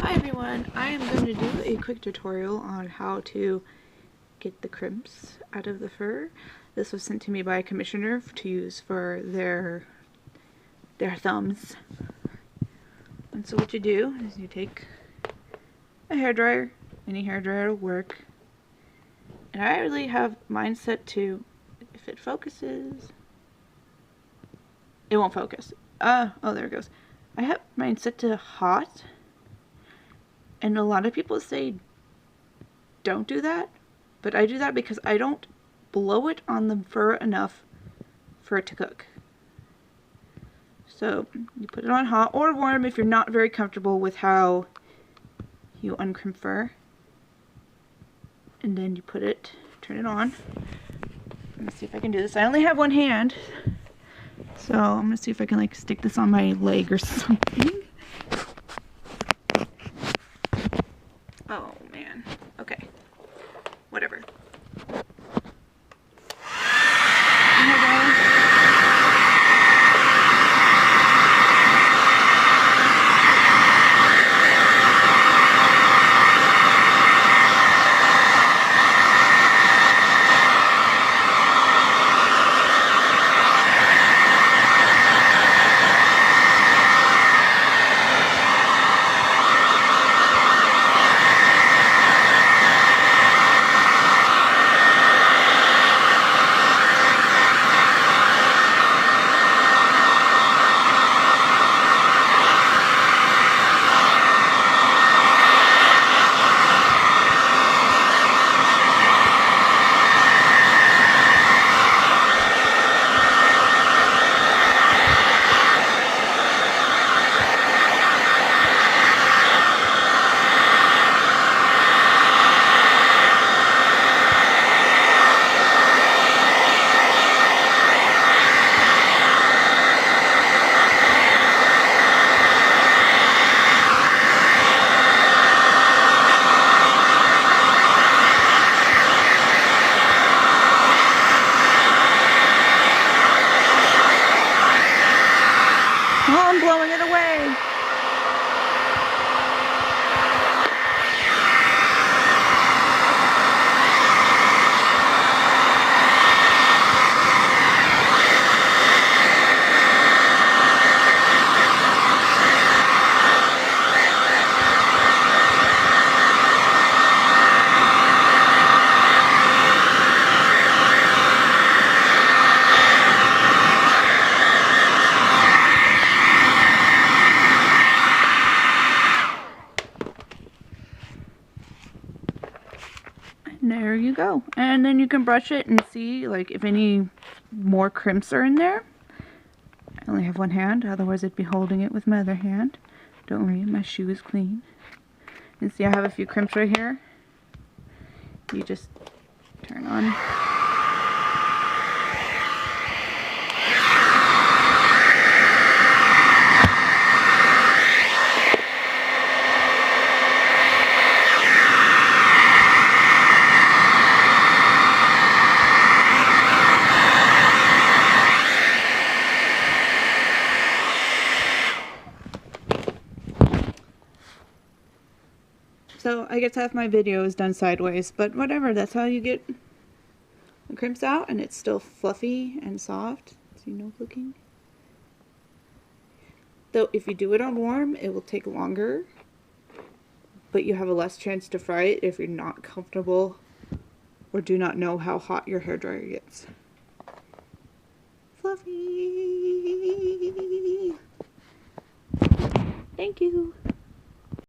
Hi everyone, I am going to do a quick tutorial on how to get the crimps out of the fur. This was sent to me by a commissioner to use for their thumbs. And so what you do is you take a hairdryer, any hairdryer will work. And I really have mine set to, if it focuses, it won't focus. Oh, there it goes. I have mine set to hot. And a lot of people say don't do that, but I do that because I don't blow it on the fur enough for it to cook. So you put it on hot or warm if you're not very comfortable with how you uncrimp fur. And then you put it, turn it on. Let me see if I can do this. I only have one hand, so I'm gonna see if I can like stick this on my leg or something. Oh man, okay, whatever. Oh, I'm blowing it away. There you go. And then you can brush it and see like if any more crimps are in there. I only have one hand, otherwise I'd be holding it with my other hand. Don't worry, my shoe is clean. And see I have a few crimps right here. You just turn on. So I guess half my video is done sideways, but whatever, that's how you get the crimps out, and it's still fluffy and soft. See, no cooking. Though if you do it on warm, it will take longer, but you have a less chance to fry it if you're not comfortable or do not know how hot your hairdryer gets. Fluffy! Thank you!